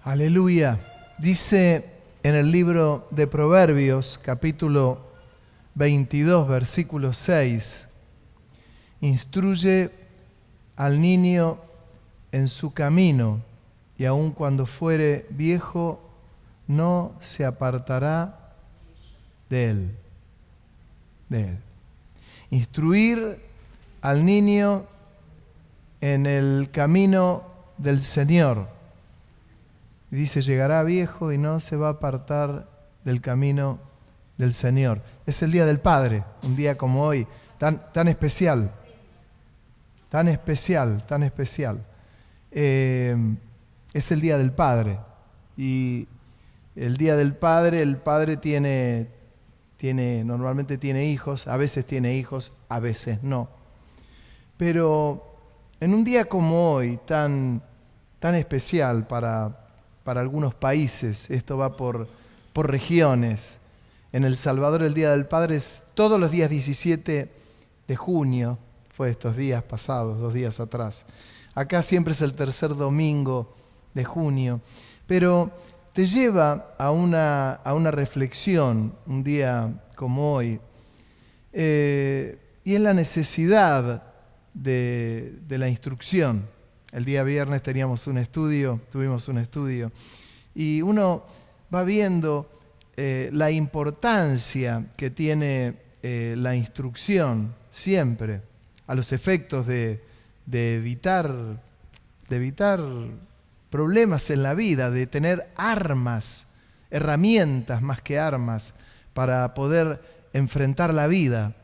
Aleluya. Dice en el libro de Proverbios, capítulo 22, versículo 6, instruye al niño en su camino, y aun cuando fuere viejo, no se apartará de él. Instruir al niño en el camino del Señor. Dice, llegará viejo y no se va a apartar del camino del Señor. Es el Día del Padre, un día como hoy, tan especial. Tan especial. Es el Día del Padre. Y el Día del Padre, el Padre normalmente tiene hijos, a veces tiene hijos, a veces no. Pero en un día como hoy, tan especial para algunos países, esto va por regiones. En El Salvador el Día del Padre es todos los días 17 de junio, fue estos días pasados, 2 días atrás. Acá siempre es el tercer domingo de junio, pero te lleva a una reflexión un día como hoy, y es la necesidad de la instrucción. El día viernes tuvimos un estudio, y uno va viendo la importancia que tiene la instrucción siempre, a los efectos de evitar problemas en la vida, de tener herramientas más que armas para poder enfrentar la vida.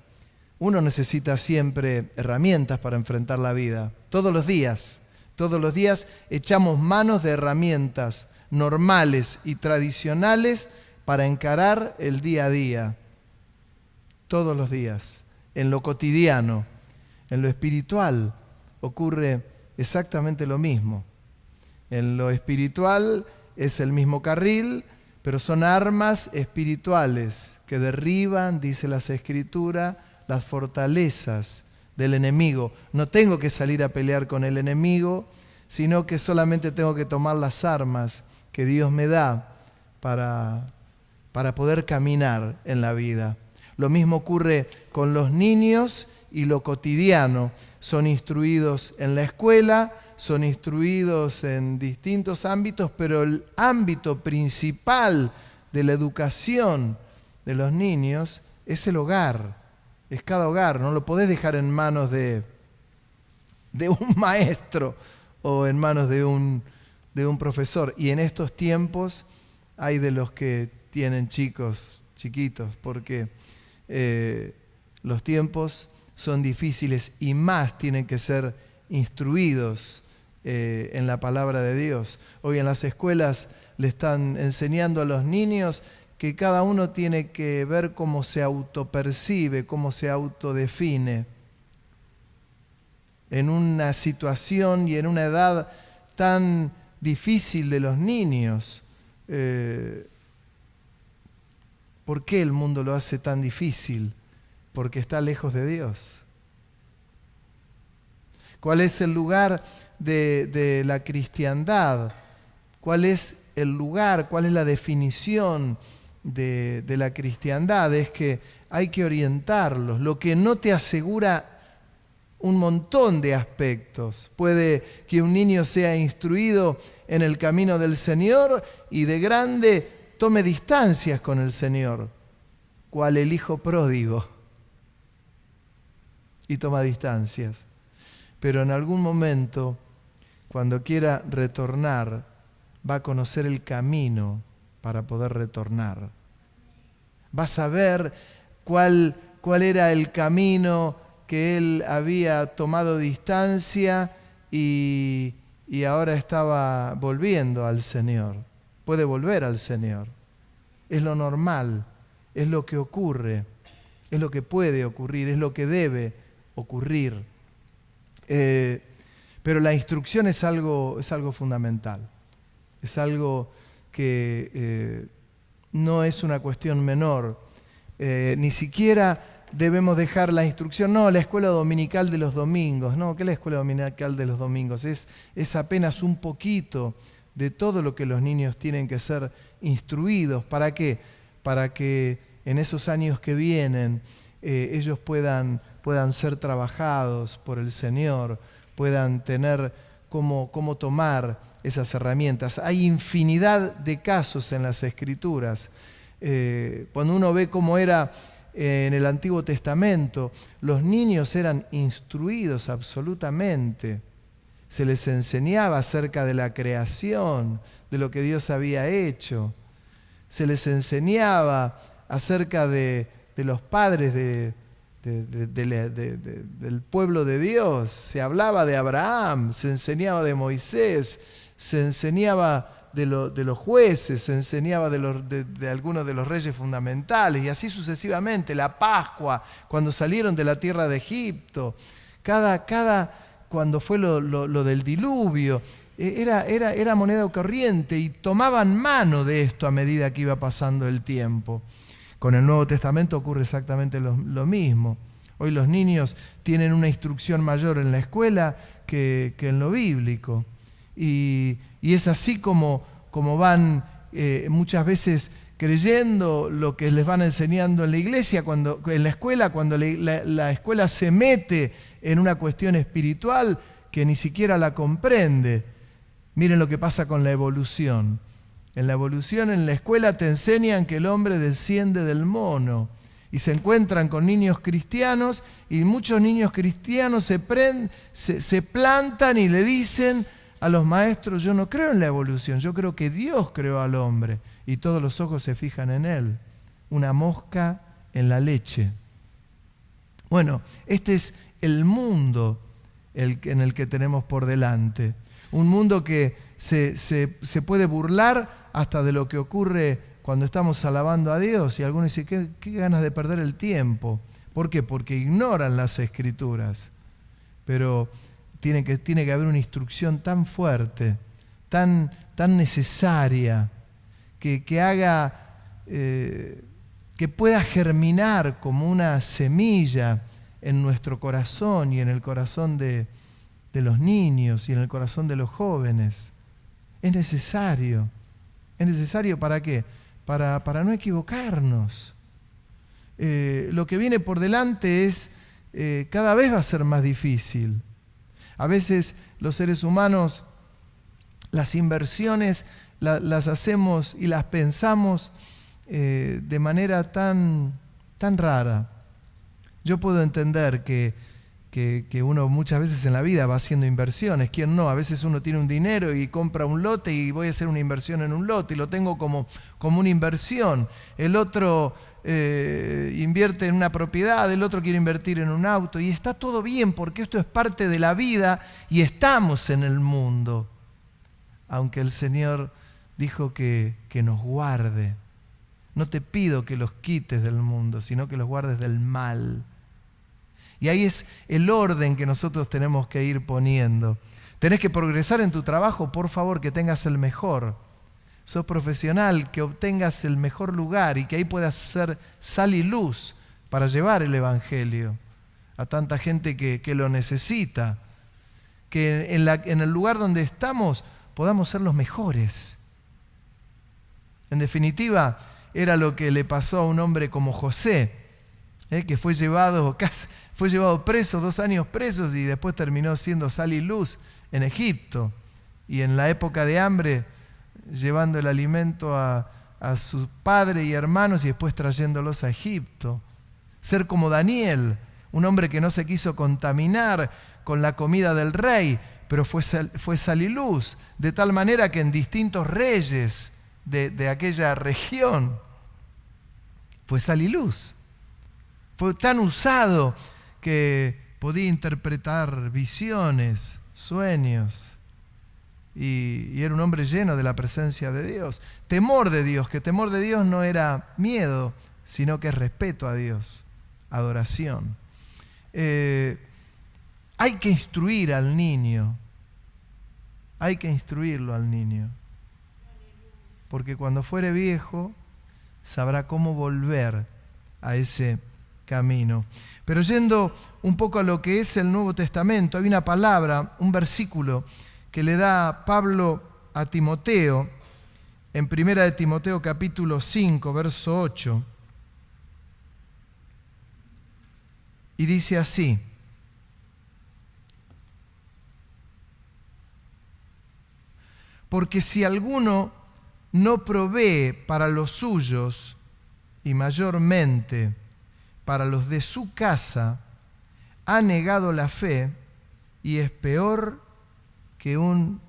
Uno necesita siempre herramientas para enfrentar la vida, todos los días echamos manos de herramientas normales y tradicionales para encarar el día a día. Todos los días, en lo cotidiano, en lo espiritual, ocurre exactamente lo mismo. En lo espiritual es el mismo carril, pero son armas espirituales que derriban, dice las Escrituras, las fortalezas del enemigo. No tengo que salir a pelear con el enemigo, sino que solamente tengo que tomar las armas que Dios me da para poder caminar en la vida. Lo mismo ocurre con los niños y lo cotidiano. Son instruidos en la escuela, son instruidos en distintos ámbitos, pero el ámbito principal de la educación de los niños es el hogar. Es cada hogar, no lo podés dejar en manos de un maestro o en manos de un profesor. Y en estos tiempos hay de los que tienen chicos chiquitos, porque los tiempos son difíciles y más tienen que ser instruidos en la palabra de Dios. Hoy en las escuelas le están enseñando a los niños que cada uno tiene que ver cómo se autopercibe, cómo se autodefine. En una situación y en una edad tan difícil de los niños, ¿por qué el mundo lo hace tan difícil? Porque está lejos de Dios. ¿Cuál es el lugar de la cristiandad? ¿Cuál es el lugar? ¿Cuál es la definición de la cristiandad? Es que hay que orientarlos, lo que no te asegura un montón de aspectos. Puede que un niño sea instruido en el camino del Señor y de grande tome distancias con el Señor, cual el hijo pródigo, y toma distancias. Pero en algún momento, cuando quiera retornar, va a conocer el camino para poder retornar. Va a saber cuál era el camino que él había tomado distancia y ahora estaba volviendo al Señor. Puede volver al Señor. Es lo normal, es lo que ocurre, es lo que puede ocurrir, es lo que debe ocurrir. Pero la instrucción es algo fundamental. Es algo que no es una cuestión menor. Ni siquiera debemos dejar la instrucción, no, la escuela dominical de los domingos. No, ¿qué es la escuela dominical de los domingos? Es apenas un poquito de todo lo que los niños tienen que ser instruidos. ¿Para qué? Para que en esos años que vienen ellos puedan ser trabajados por el Señor, puedan tener cómo tomar esas herramientas. Hay infinidad de casos en las Escrituras. Cuando uno ve cómo era en el Antiguo Testamento, los niños eran instruidos absolutamente. Se les enseñaba acerca de la creación, de lo que Dios había hecho. Se les enseñaba acerca de los padres del pueblo de Dios. Se hablaba de Abraham, se enseñaba de Moisés, se enseñaba de los jueces, se enseñaba de algunos de los reyes fundamentales, y así sucesivamente. La Pascua, cuando salieron de la tierra de Egipto, cuando fue lo del diluvio, era moneda corriente, y tomaban mano de esto a medida que iba pasando el tiempo. Con el Nuevo Testamento ocurre exactamente lo mismo. Hoy los niños tienen una instrucción mayor en la escuela que en lo bíblico. Y es así como van muchas veces creyendo lo que les van enseñando en la iglesia, en la escuela, cuando la escuela se mete en una cuestión espiritual que ni siquiera la comprende. Miren lo que pasa con la evolución. En la evolución, en la escuela te enseñan que el hombre desciende del mono, y se encuentran con niños cristianos, y muchos niños cristianos se plantan y le dicen a los maestros: yo no creo en la evolución, yo creo que Dios creó al hombre, y todos los ojos se fijan en él. Una mosca en la leche. Bueno, este es el mundo en el que tenemos por delante. Un mundo que se puede burlar hasta de lo que ocurre cuando estamos alabando a Dios, y algunos dicen: ¿qué ganas de perder el tiempo? ¿Por qué? Porque ignoran las Escrituras. Pero tiene que haber una instrucción tan fuerte, tan necesaria, que haga, que pueda germinar como una semilla en nuestro corazón y en el corazón de los niños y en el corazón de los jóvenes. Es necesario. ¿Es necesario para qué? Para no equivocarnos. Lo que viene por delante cada vez va a ser más difícil. A veces los seres humanos, las inversiones las hacemos y las pensamos de manera tan rara. Yo puedo entender que uno muchas veces en la vida va haciendo inversiones. ¿Quién no? A veces uno tiene un dinero y compra un lote, y voy a hacer una inversión en un lote y lo tengo como una inversión. El otro invierte en una propiedad, el otro quiere invertir en un auto, y está todo bien porque esto es parte de la vida y estamos en el mundo. Aunque el Señor dijo que nos guarde. No te pido que los quites del mundo, sino que los guardes del mal. Y ahí es el orden que nosotros tenemos que ir poniendo. Tenés que progresar en tu trabajo, por favor, que tengas el mejor. Sos profesional, que obtengas el mejor lugar y que ahí puedas ser sal y luz para llevar el Evangelio a tanta gente que lo necesita. Que en el lugar donde estamos podamos ser los mejores. En definitiva, era lo que le pasó a un hombre como José, que fue llevado preso, 2 años presos, y después terminó siendo sal y luz en Egipto. Y en la época de hambre, llevando el alimento a su padre y hermanos, y después trayéndolos a Egipto. Ser como Daniel, un hombre que no se quiso contaminar con la comida del rey, pero fue sal y luz, de tal manera que en distintos reyes de aquella región fue sal y luz. Fue tan usado que podía interpretar visiones, sueños, y era un hombre lleno de la presencia de Dios. Temor de Dios, que temor de Dios no era miedo, sino que es respeto a Dios, adoración. Hay que instruir al niño, hay que instruirlo al niño, porque cuando fuere viejo sabrá cómo volver a ese camino. Pero yendo un poco a lo que es el Nuevo Testamento, hay una palabra, un versículo que le da Pablo a Timoteo en 1 de Timoteo capítulo 5, verso 8, y dice así: porque si alguno no provee para los suyos, y mayormente para los de su casa, ha negado la fe y es peor que un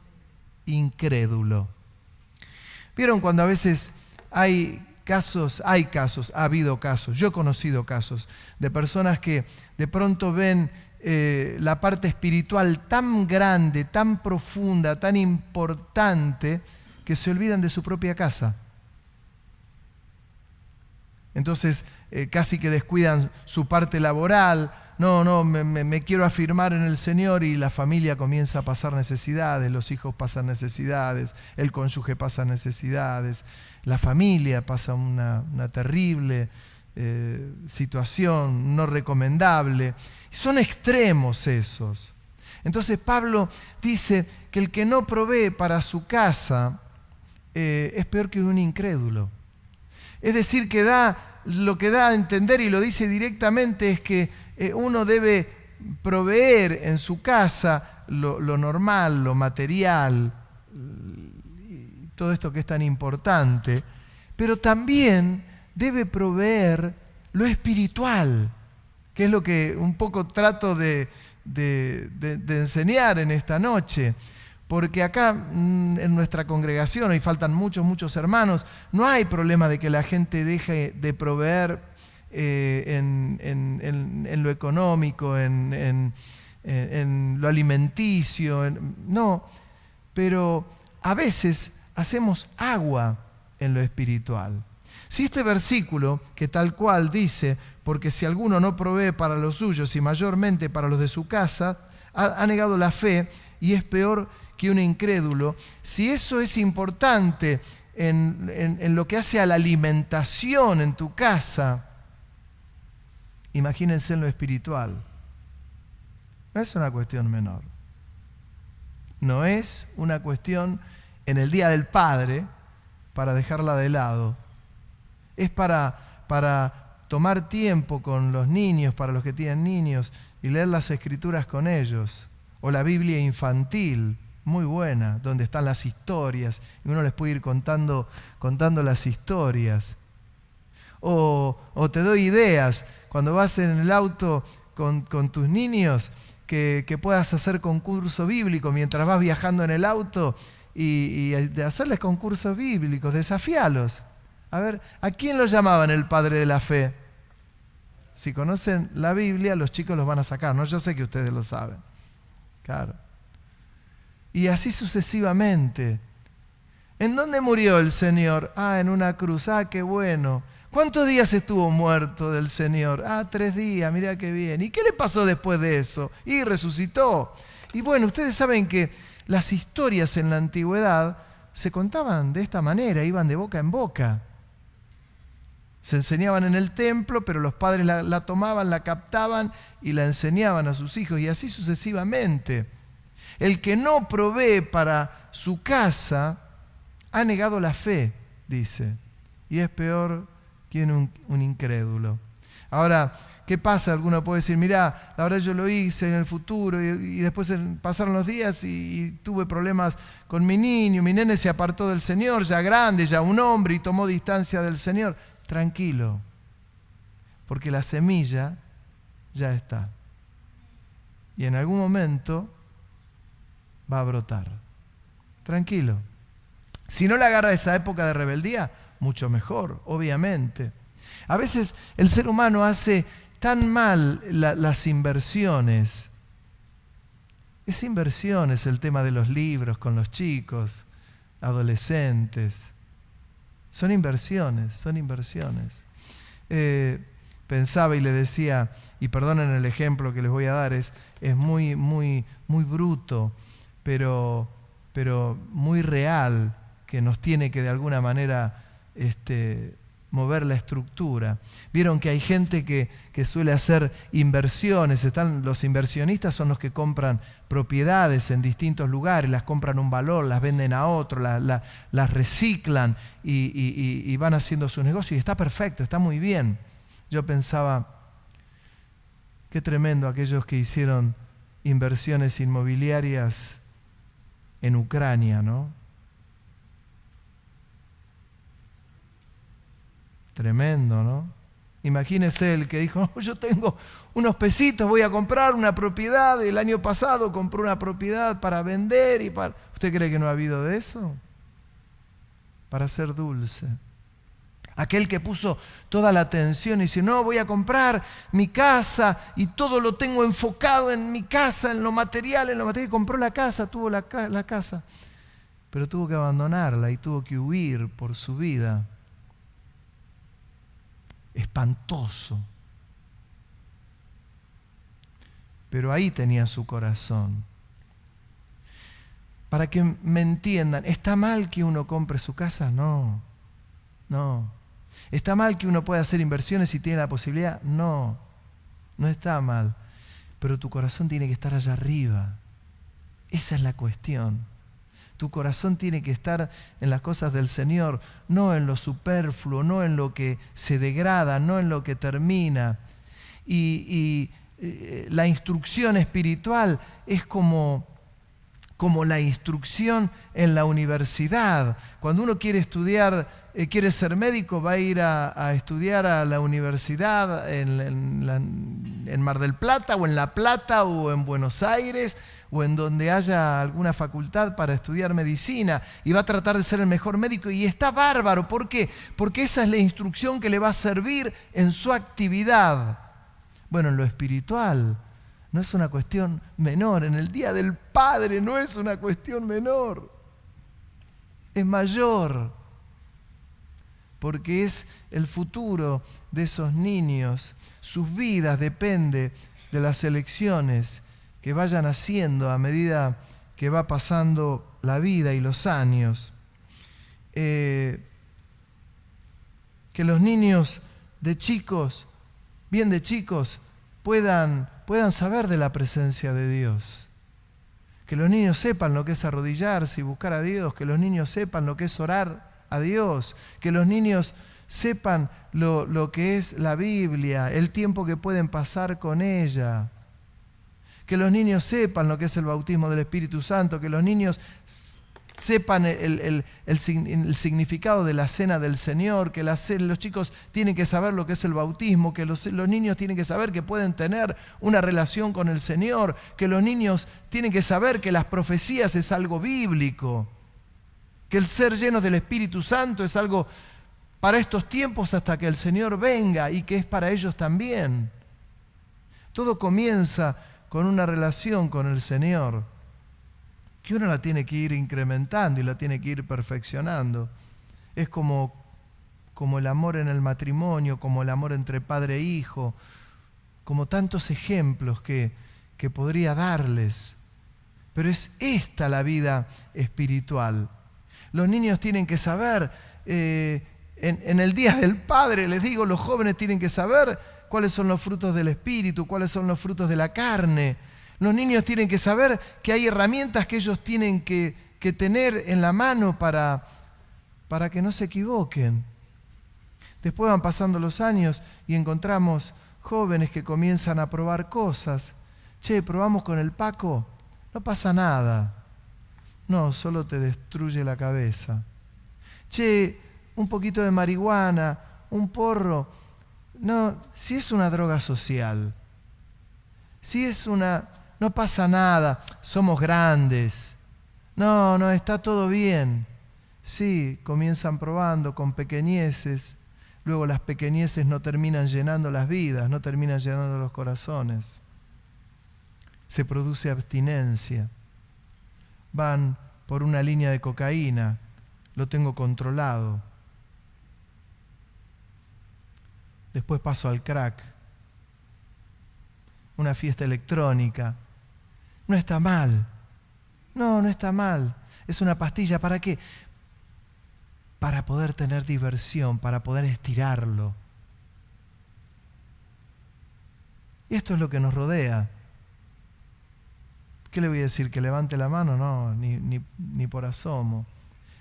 incrédulo. ¿Vieron cuando a veces ha habido casos, yo he conocido casos de personas que de pronto ven la parte espiritual tan grande, tan profunda, tan importante, que se olvidan de su propia casa? Entonces casi que descuidan su parte laboral. Me quiero afirmar en el Señor, y la familia comienza a pasar necesidades, los hijos pasan necesidades, el cónyuge pasa necesidades, la familia pasa una terrible situación no recomendable. Son extremos esos. Entonces Pablo dice que el que no provee para su casa es peor que un incrédulo. Es decir, que lo que da a entender, y lo dice directamente, es que uno debe proveer en su casa lo normal, lo material, y todo esto que es tan importante, pero también debe proveer lo espiritual, que es lo que un poco trato de enseñar en esta noche. Porque acá en nuestra congregación, y faltan muchos hermanos, no hay problema de que la gente deje de proveer en lo económico, en lo alimenticio. No, pero a veces hacemos agua en lo espiritual. Si este versículo, que tal cual dice, porque si alguno no provee para los suyos y mayormente para los de su casa, ha negado la fe y es peor que un incrédulo, si eso es importante en lo que hace a la alimentación en tu casa, imagínense en lo espiritual. No es una cuestión menor. No es una cuestión en el Día del Padre para dejarla de lado. Es para tomar tiempo con los niños, para los que tienen niños, y leer las Escrituras con ellos. O la Biblia infantil, muy buena, donde están las historias, y uno les puede ir contando las historias. O te doy ideas, cuando vas en el auto con tus niños, que puedas hacer concurso bíblico mientras vas viajando en el auto, y de hacerles concursos bíblicos, desafíalos. A ver, ¿a quién lo llamaban el padre de la fe? Si conocen la Biblia, los chicos los van a sacar, ¿no? Yo sé que ustedes lo saben. Claro. Y así sucesivamente. ¿En dónde murió el Señor? En una cruz. Qué bueno. ¿Cuántos días estuvo muerto del Señor? 3 días, mirá qué bien. ¿Y qué le pasó después de eso? Y resucitó. Y bueno, ustedes saben que las historias en la antigüedad se contaban de esta manera, iban de boca en boca. Se enseñaban en el templo, pero los padres la tomaban, la captaban y la enseñaban a sus hijos, y así sucesivamente. El que no provee para su casa ha negado la fe, dice, y es peor que un incrédulo. Ahora, ¿qué pasa? Alguno puede decir, mirá, la verdad yo lo hice en el futuro, y después pasaron los días y tuve problemas con mi niño, mi nene se apartó del Señor, ya grande, ya un hombre, y tomó distancia del Señor. Tranquilo, porque la semilla ya está. Y en algún momento va a brotar. Tranquilo. Si no le agarra esa época de rebeldía, mucho mejor, obviamente. A veces el ser humano hace tan mal las inversiones. Es inversiones el tema de los libros con los chicos, adolescentes. Son inversiones. Pensaba y le decía, y perdonen el ejemplo que les voy a dar, es muy bruto, pero muy real, que nos tiene que de alguna manera mover la estructura. Vieron que hay gente que suele hacer inversiones. Los inversionistas son los que compran propiedades en distintos lugares, las compran un valor, las venden a otro, las reciclan y van haciendo sus negocios. Y está perfecto, está muy bien. Yo pensaba, qué tremendo aquellos que hicieron inversiones inmobiliarias en Ucrania, ¿no? Tremendo, ¿no? Imagínese el que dijo, yo tengo unos pesitos, voy a comprar una propiedad. El año pasado compró una propiedad para vender y para... ¿Usted cree que no ha habido de eso? Para ser dulce. Aquel que puso toda la atención y dice, no, voy a comprar mi casa y todo lo tengo enfocado en mi casa, en lo material, compró la casa, tuvo la casa, pero tuvo que abandonarla y tuvo que huir por su vida. Espantoso. Pero ahí tenía su corazón. Para que me entiendan, ¿está mal que uno compre su casa? No. ¿Está mal que uno pueda hacer inversiones si tiene la posibilidad? No está mal. Pero tu corazón tiene que estar allá arriba. Esa es la cuestión. Tu corazón tiene que estar en las cosas del Señor, no en lo superfluo, no en lo que se degrada, no en lo que termina. Y la instrucción espiritual es como la instrucción en la universidad. Cuando uno quiere estudiar, quiere ser médico, va a ir a estudiar a la universidad en Mar del Plata o en La Plata o en Buenos Aires o en donde haya alguna facultad para estudiar medicina, y va a tratar de ser el mejor médico, y está bárbaro. ¿Por qué? Porque esa es la instrucción que le va a servir en su actividad. Bueno, en lo espiritual no es una cuestión menor. En el Día del Padre no es una cuestión menor. Es mayor. Porque es el futuro de esos niños. Sus vidas dependen de las elecciones que vayan haciendo a medida que va pasando la vida y los años. Que los niños de chicos, bien de chicos, puedan saber de la presencia de Dios. Que los niños sepan lo que es arrodillarse y buscar a Dios. Que los niños sepan lo que es orar a Dios. Que los niños sepan lo que es la Biblia, el tiempo que pueden pasar con ella. Que los niños sepan lo que es el bautismo del Espíritu Santo. Que los niños sepan el significado de la cena del Señor, que los chicos tienen que saber lo que es el bautismo, que los niños tienen que saber que pueden tener una relación con el Señor, que los niños tienen que saber que las profecías es algo bíblico, que el ser llenos del Espíritu Santo es algo para estos tiempos hasta que el Señor venga y que es para ellos también. Todo comienza con una relación con el Señor, que uno la tiene que ir incrementando y la tiene que ir perfeccionando. Es como el amor en el matrimonio, como el amor entre padre e hijo, como tantos ejemplos que podría darles. Pero es esta la vida espiritual. Los niños tienen que saber, en el Día del Padre, les digo, los jóvenes tienen que saber cuáles son los frutos del Espíritu, cuáles son los frutos de la carne. Los niños tienen que saber que hay herramientas que ellos tienen que tener en la mano para que no se equivoquen. Después van pasando los años y encontramos jóvenes que comienzan a probar cosas. Che, probamos con el Paco, no pasa nada. No, solo te destruye la cabeza. Che, un poquito de marihuana, un porro. No, si es una droga social, no pasa nada, somos grandes. No, está todo bien. Sí, comienzan probando con pequeñeces, luego las pequeñeces no terminan llenando las vidas, no terminan llenando los corazones. Se produce abstinencia. Van por una línea de cocaína, lo tengo controlado. Después paso al crack, una fiesta electrónica. No está mal. No está mal. Es una pastilla, ¿para qué? para poder tener diversión, para poder estirarlo. Y esto es lo que nos rodea. ¿Qué le voy a decir? ¿Que levante la mano? No, ni por asomo.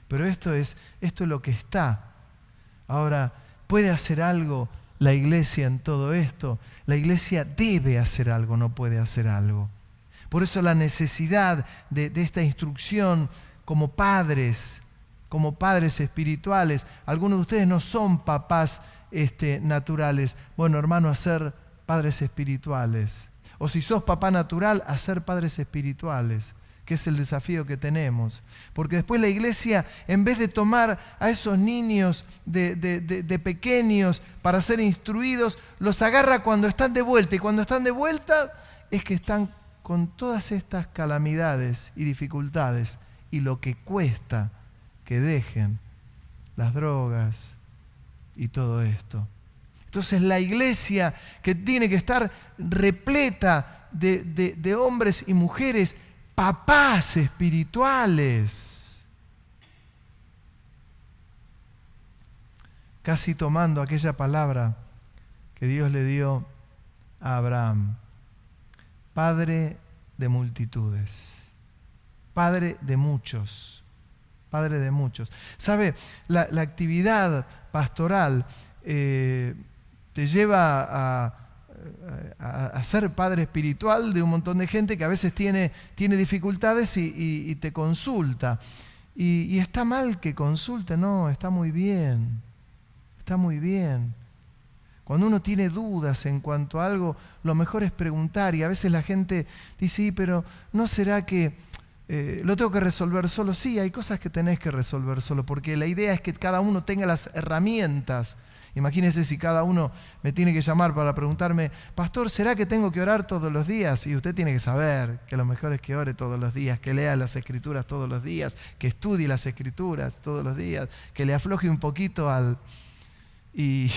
Pero esto es lo que está. Ahora, ¿puede hacer algo la iglesia en todo esto? La iglesia debe hacer algo, no puede hacer algo. Por eso la necesidad de esta instrucción como padres espirituales. Algunos de ustedes no son papás naturales. Bueno, hermano, a ser padres espirituales. O si sos papá natural, a ser padres espirituales, que es el desafío que tenemos. Porque después la iglesia, en vez de tomar a esos niños de pequeños para ser instruidos, los agarra cuando están de vuelta. Y cuando están de vuelta es que están con todas estas calamidades y dificultades. Y lo que cuesta que dejen las drogas y todo esto. Entonces la iglesia, que tiene que estar repleta de hombres y mujeres, papás espirituales. Casi tomando aquella palabra que Dios le dio a Abraham. Padre de multitudes. Padre de muchos. Padre de muchos. ¿Sabe? La actividad pastoral te lleva a ser padre espiritual de un montón de gente que a veces tiene dificultades y te consulta. Y está mal que consulte, no, está muy bien. Está muy bien. Cuando uno tiene dudas en cuanto a algo, lo mejor es preguntar. Y a veces la gente dice, sí, pero ¿no será que lo tengo que resolver solo? Sí, hay cosas que tenés que resolver solo, porque la idea es que cada uno tenga las herramientas. Imagínense si cada uno me tiene que llamar para preguntarme, pastor, ¿será que tengo que orar todos los días? Y usted tiene que saber que lo mejor es que ore todos los días, que lea las Escrituras todos los días, que estudie las Escrituras todos los días, que le afloje un poquito y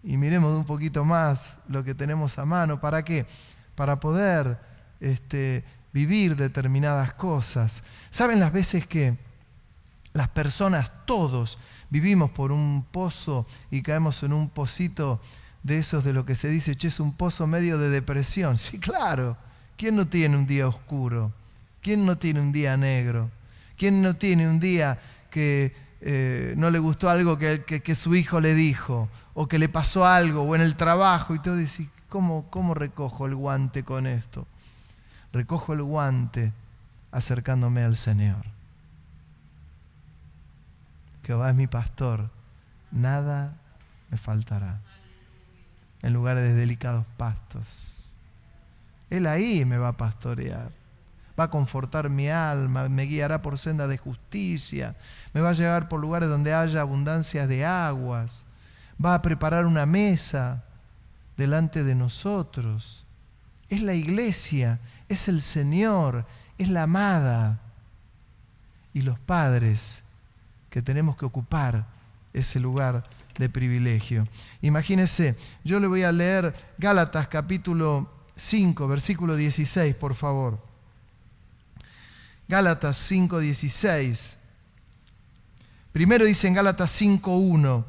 miremos un poquito más lo que tenemos a mano. ¿Para qué? Para poder vivir determinadas cosas. ¿Saben las veces que las personas, todos, vivimos por un pozo y caemos en un pocito de esos de lo que se dice, che, es un pozo medio de depresión? Sí, claro. ¿Quién no tiene un día oscuro? ¿Quién no tiene un día negro? ¿Quién no tiene un día que no le gustó algo que su hijo le dijo? O que le pasó algo, o en el trabajo, y todo, dice, ¿cómo recojo el guante con esto? Recojo el guante acercándome al Señor. Jehová es mi pastor, nada me faltará. En lugares de delicados pastos. Él ahí me va a pastorear. Va a confortar mi alma, me guiará por senda de justicia, me va a llevar por lugares donde haya abundancia de aguas, va a preparar una mesa delante de nosotros. Es la iglesia, es el Señor, es la amada. Y los padres que tenemos que ocupar ese lugar de privilegio. Imagínense, yo le voy a leer Gálatas capítulo 5, versículo 16, por favor. Gálatas 5, 16. Primero dice en Gálatas 5:1.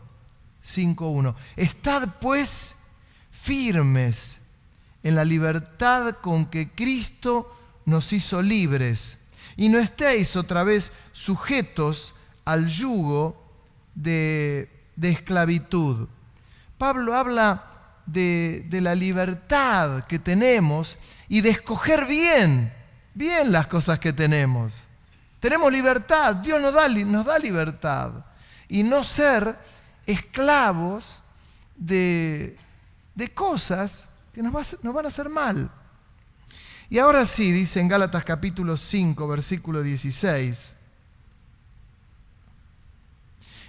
5:1. Estad pues firmes en la libertad con que Cristo nos hizo libres, y no estéis otra vez sujetos al yugo de esclavitud. Pablo habla de la libertad que tenemos y de escoger bien las cosas que tenemos. Tenemos libertad, Dios nos da libertad. Y no ser esclavos de cosas que nos van a hacer mal. Y ahora sí, dice en Gálatas capítulo 5, versículo 16.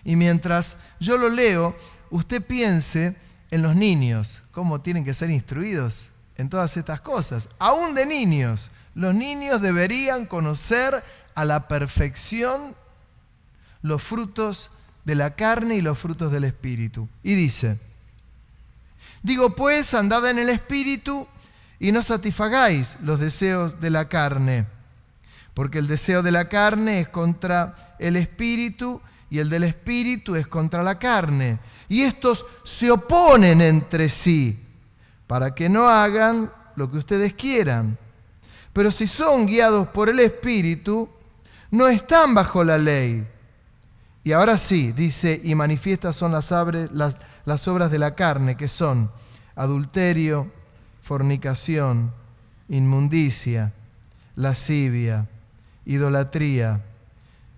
Y mientras yo lo leo, usted piense en los niños, cómo tienen que ser instruidos en todas estas cosas. Aún de niños, los niños deberían conocer a la perfección los frutos de la carne y los frutos del Espíritu. Y dice, digo pues, andad en el Espíritu y no satisfagáis los deseos de la carne, porque el deseo de la carne es contra el Espíritu y el del espíritu es contra la carne. Y estos se oponen entre sí para que no hagan lo que ustedes quieran. Pero si son guiados por el espíritu, no están bajo la ley. Y ahora sí, dice, y manifiestas son las obras de la carne, que son adulterio, fornicación, inmundicia, lascivia, idolatría,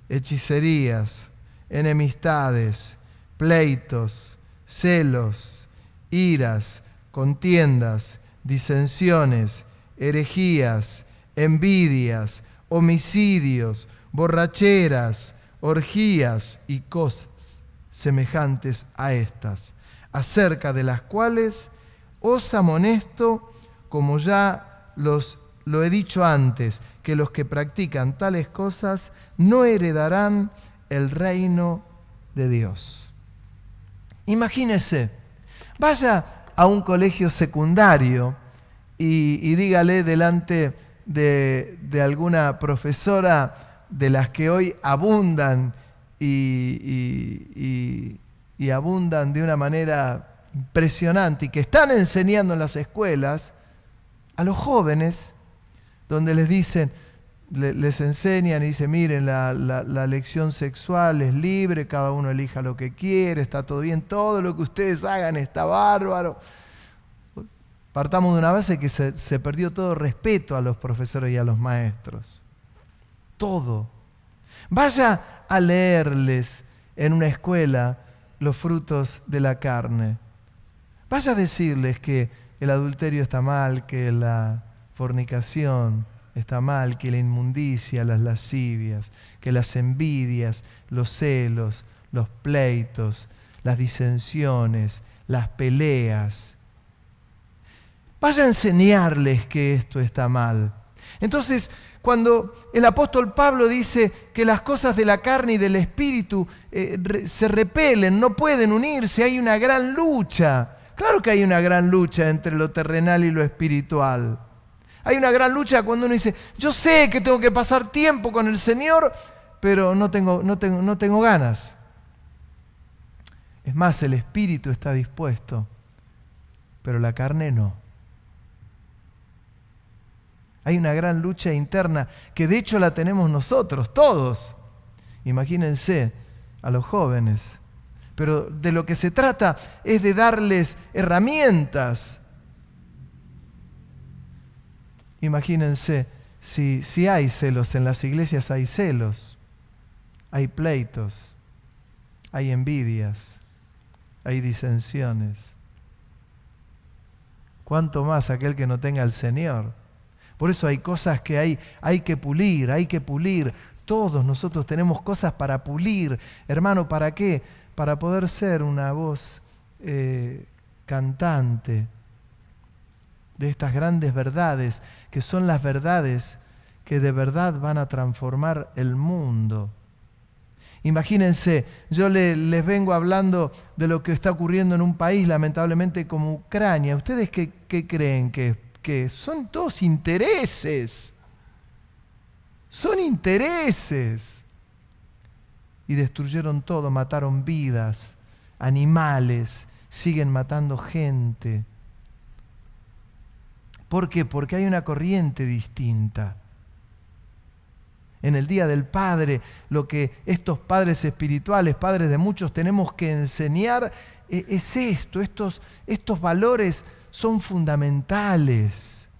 hechicerías, enemistades, pleitos, celos, iras, contiendas, disensiones, herejías, envidias, homicidios, borracheras, orgías y cosas semejantes a estas, acerca de las cuales os amonesto, como ya lo he dicho antes, que los que practican tales cosas no heredarán el reino de Dios. Imagínese, vaya a un colegio secundario y dígale delante de alguna profesora de las que hoy abundan y abundan de una manera impresionante y que están enseñando en las escuelas a los jóvenes, donde les dicen, les enseñan y dicen, miren, la elección sexual es libre, cada uno elija lo que quiere, está todo bien, todo lo que ustedes hagan está bárbaro. Partamos de una base que se perdió todo respeto a los profesores y a los maestros. Todo. Vaya a leerles en una escuela los frutos de la carne. Vaya a decirles que el adulterio está mal, que la fornicación está mal, que la inmundicia, las lascivias, que las envidias, los celos, los pleitos, las disensiones, las peleas. Vaya a enseñarles que esto está mal. Entonces, cuando el apóstol Pablo dice que las cosas de la carne y del espíritu se repelen, no pueden unirse, hay una gran lucha. Claro que hay una gran lucha entre lo terrenal y lo espiritual. Hay una gran lucha cuando uno dice, yo sé que tengo que pasar tiempo con el Señor, pero no tengo ganas. Es más, el espíritu está dispuesto, pero la carne no. Hay una gran lucha interna que de hecho la tenemos nosotros, todos. Imagínense a los jóvenes. Pero de lo que se trata es de darles herramientas. Imagínense, si hay celos en las iglesias, hay celos, hay pleitos, hay envidias, hay disensiones. ¿Cuánto más aquel que no tenga al Señor? Por eso hay cosas que hay que pulir. Todos nosotros tenemos cosas para pulir. Hermano, ¿para qué? Para poder ser una voz cantante de estas grandes verdades, que son las verdades que de verdad van a transformar el mundo. Imagínense, yo les vengo hablando de lo que está ocurriendo en un país, lamentablemente, como Ucrania. ¿Ustedes qué creen que son todos intereses? Son intereses. Y destruyeron todo, mataron vidas, animales, siguen matando gente. ¿Por qué? Porque hay una corriente distinta. En el Día del Padre, lo que estos padres espirituales, padres de muchos, tenemos que enseñar es esto, estos valores son fundamentales.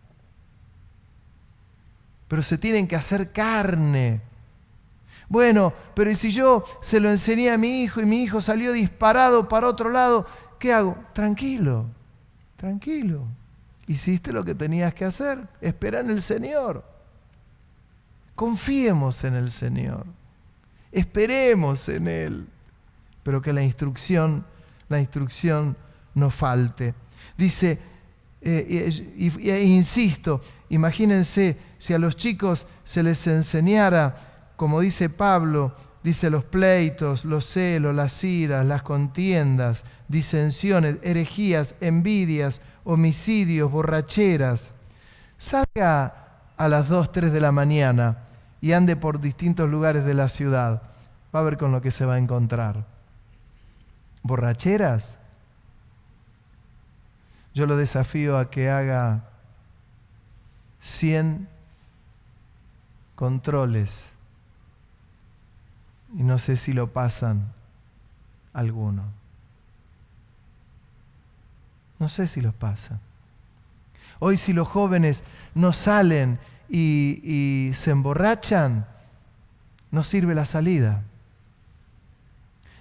Pero se tienen que hacer carne. Bueno, pero ¿y si yo se lo enseñé a mi hijo y mi hijo salió disparado para otro lado? ¿Qué hago? Tranquilo. Hiciste lo que tenías que hacer. Espera en el Señor. Confiemos en el Señor. Esperemos en Él. Pero que la instrucción no falte. Dice, insisto, imagínense si a los chicos se les enseñara, como dice Pablo, dice los pleitos, los celos, las iras, las contiendas, disensiones, herejías, envidias, homicidios, borracheras. Salga a las 2, 3 de la mañana y ande por distintos lugares de la ciudad. va a ver con lo que se va a encontrar. ¿Borracheras? Yo lo desafío a que haga 100 controles y no sé si lo pasan alguno. No sé si los pasan. Hoy si los jóvenes no salen y se emborrachan, no sirve la salida.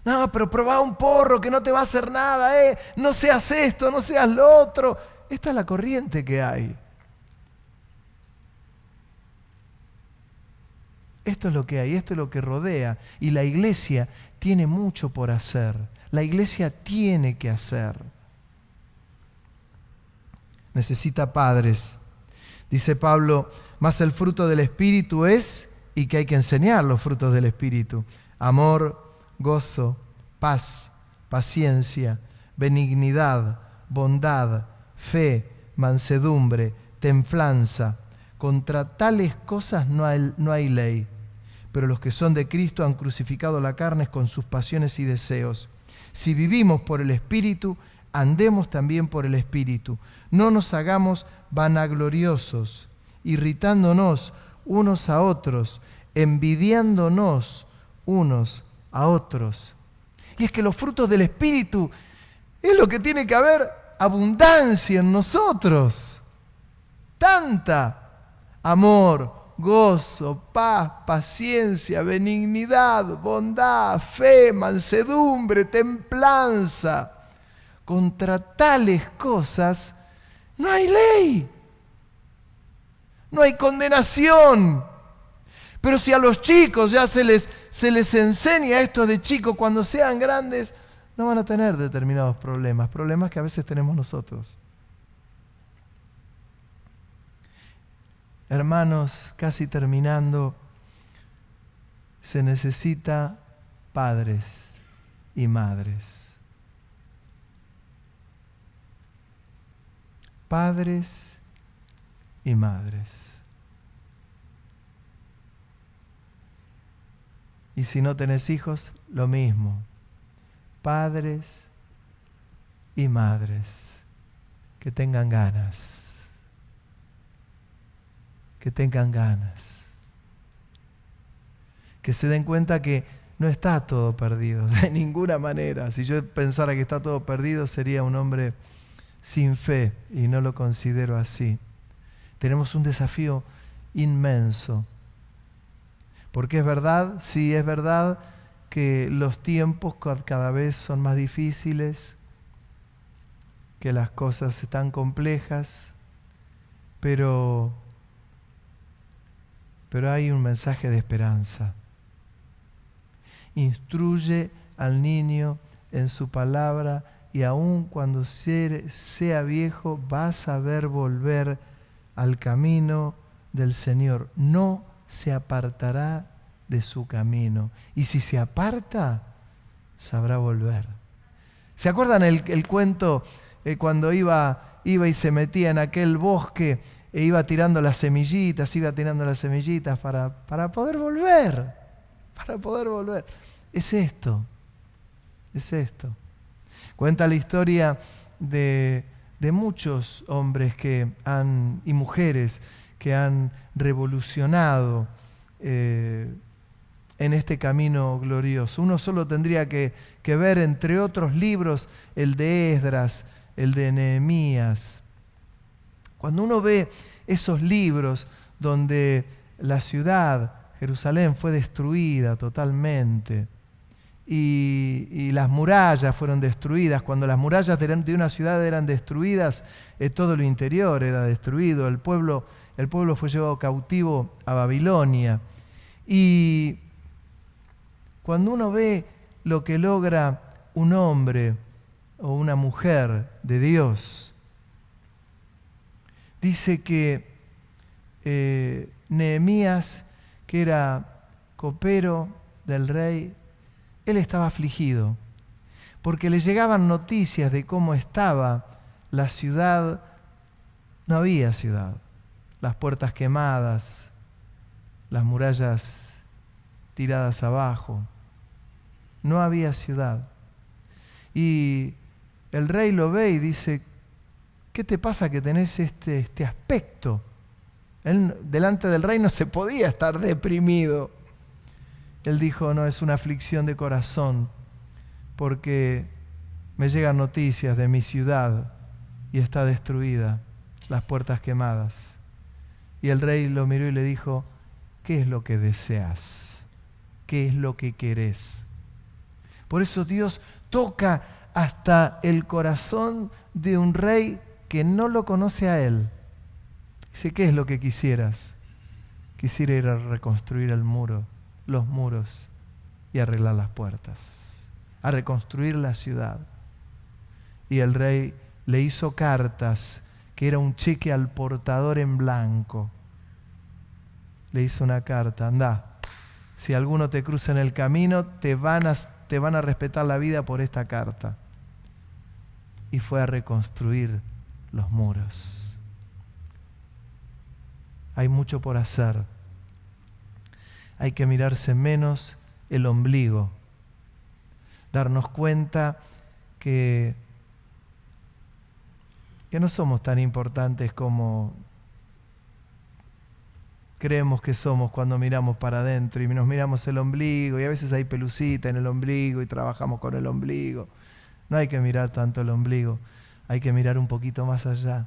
No, pero probá un porro que no te va a hacer nada, no seas esto, no seas lo otro. Esta es la corriente que hay. Esto es lo que hay, esto es lo que rodea. Y la iglesia tiene mucho por hacer. La iglesia tiene que hacer. Necesita padres. Dice Pablo, más el fruto del Espíritu es, y que hay que enseñar los frutos del Espíritu: amor, gozo, paz, paciencia, benignidad, bondad, fe, mansedumbre, templanza. Contra tales cosas no hay ley. Pero los que son de Cristo han crucificado la carne con sus pasiones y deseos. Si vivimos por el Espíritu, andemos también por el Espíritu. No nos hagamos vanagloriosos, irritándonos unos a otros, envidiándonos unos a otros. Y es que los frutos del Espíritu es lo que tiene que haber abundancia en nosotros. Tanta: amor, gozo, paz, paciencia, benignidad, bondad, fe, mansedumbre, templanza. Contra tales cosas no hay ley, no hay condenación. Pero si a los chicos ya se les enseña esto de chicos, cuando sean grandes no van a tener determinados problemas que a veces tenemos nosotros. Hermanos, casi terminando, se necesita padres y madres. Padres y madres. Y si no tenés hijos, lo mismo. Padres y madres que tengan ganas. Que tengan ganas. Que se den cuenta que no está todo perdido, de ninguna manera. Si yo pensara que está todo perdido, sería un hombre sin fe, y no lo considero así. Tenemos un desafío inmenso. Porque es verdad, sí es verdad que los tiempos cada vez son más difíciles, que las cosas están complejas, pero hay un mensaje de esperanza. Instruye al niño en su palabra, y aun cuando sea viejo va a saber volver al camino del Señor. No se apartará de su camino. Y si se aparta, sabrá volver. ¿Se acuerdan el cuento cuando iba y se metía en aquel bosque e iba tirando las semillitas para poder volver? Para poder volver. Es esto. Cuenta la historia de muchos hombres y mujeres que han revolucionado en este camino glorioso. Uno solo tendría que ver, entre otros libros, el de Esdras, el de Nehemías. Cuando uno ve esos libros donde la ciudad, Jerusalén, fue destruida totalmente, y las murallas fueron destruidas. Cuando las murallas de una ciudad eran destruidas, todo lo interior era destruido. El pueblo fue llevado cautivo a Babilonia. Y cuando uno ve lo que logra un hombre o una mujer de Dios, dice que Nehemías, que era copero del rey, él estaba afligido porque le llegaban noticias de cómo estaba la ciudad. No había ciudad, las puertas quemadas, las murallas tiradas abajo. No había ciudad. Y el rey lo ve y dice, ¿qué te pasa que tenés este aspecto? Él, delante del rey no se podía estar deprimido. Él dijo, no, es una aflicción de corazón, porque me llegan noticias de mi ciudad y está destruida, las puertas quemadas. Y el rey lo miró y le dijo, ¿qué es lo que deseas? ¿Qué es lo que querés? Por eso Dios toca hasta el corazón de un rey que no lo conoce a él. Dice, ¿qué es lo que quisieras? Quisiera ir a reconstruir el muro, los muros y arreglar las puertas, a reconstruir la ciudad. Y el rey le hizo cartas, que era un cheque al portador en blanco. Le hizo una carta, andá, si alguno te cruza en el camino, te van a respetar la vida por esta carta. Y fue a reconstruir los muros. Hay mucho por hacer. Hay que mirarse menos el ombligo. Darnos cuenta que no somos tan importantes como creemos que somos cuando miramos para adentro y nos miramos el ombligo, y a veces hay pelucita en el ombligo y trabajamos con el ombligo. No hay que mirar tanto el ombligo, hay que mirar un poquito más allá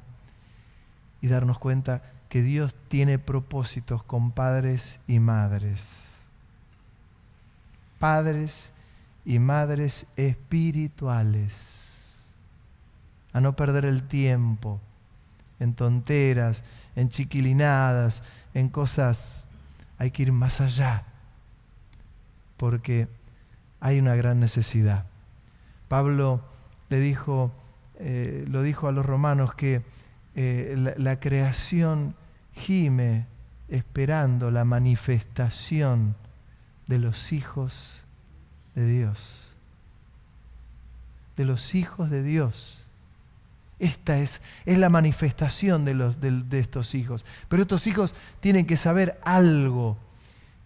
y darnos cuenta que Dios tiene propósitos con padres y madres. Padres y madres espirituales. A no perder el tiempo en tonteras, en chiquilinadas, en cosas. Hay que ir más allá, porque hay una gran necesidad. Pablo lo dijo a los romanos que la creación gime esperando la manifestación de los hijos de Dios. De los hijos de Dios. Esta es la manifestación de estos hijos. Pero estos hijos tienen que saber algo.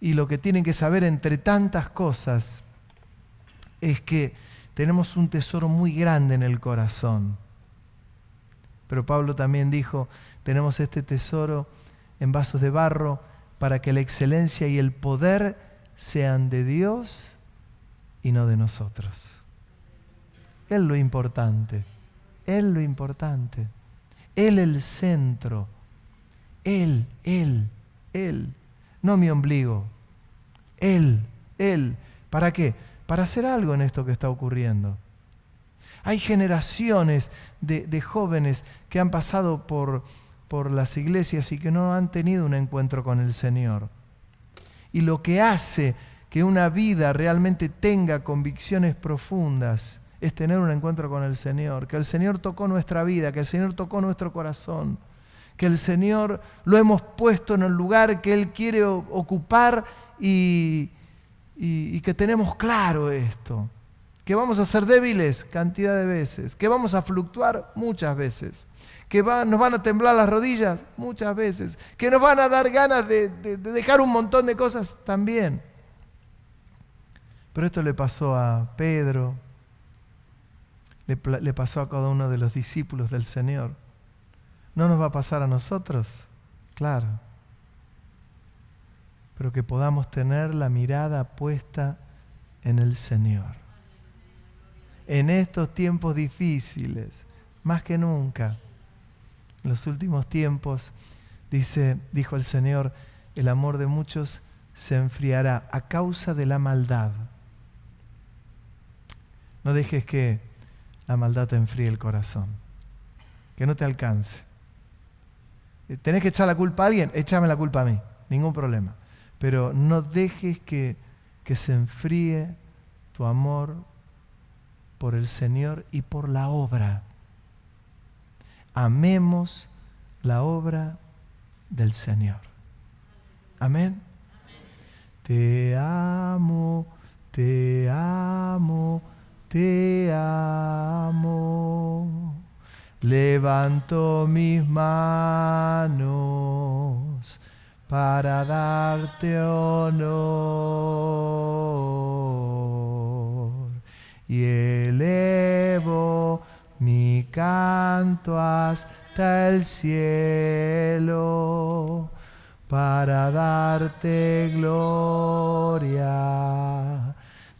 Y lo que tienen que saber, entre tantas cosas, es que tenemos un tesoro muy grande en el corazón. Pero Pablo también dijo, tenemos este tesoro en vasos de barro para que la excelencia y el poder sean de Dios y no de nosotros. Él lo importante. Él lo importante. Él el centro. Él. No mi ombligo. Él. ¿Para qué? Para hacer algo en esto que está ocurriendo. Hay generaciones de jóvenes que han pasado por las iglesias y que no han tenido un encuentro con el Señor. Y lo que hace que una vida realmente tenga convicciones profundas es tener un encuentro con el Señor, que el Señor tocó nuestra vida, que el Señor tocó nuestro corazón, que el Señor lo hemos puesto en el lugar que Él quiere ocupar y que tenemos claro esto, que vamos a ser débiles cantidad de veces, que vamos a fluctuar muchas veces, que nos van a temblar las rodillas muchas veces, que nos van a dar ganas de dejar un montón de cosas también. Pero esto le pasó a Pedro, le pasó a cada uno de los discípulos del Señor. ¿No nos va a pasar a nosotros? Claro. Pero que podamos tener la mirada puesta en el Señor. En estos tiempos difíciles, más que nunca, en los últimos tiempos, dijo el Señor, el amor de muchos se enfriará a causa de la maldad. No dejes que la maldad te enfríe el corazón, que no te alcance. ¿Tenés que echar la culpa a alguien? Échame la culpa a mí, ningún problema. Pero no dejes que se enfríe tu amor por el Señor y por la obra. Amemos la obra del Señor. Amén. Te amo, te amo, te amo. Levanto mis manos para darte honor. y elevo mi canto hasta el cielo para darte gloria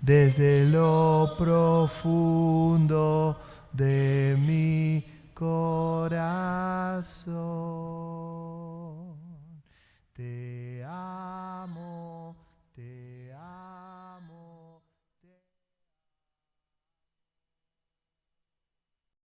desde lo profundo de mi corazón.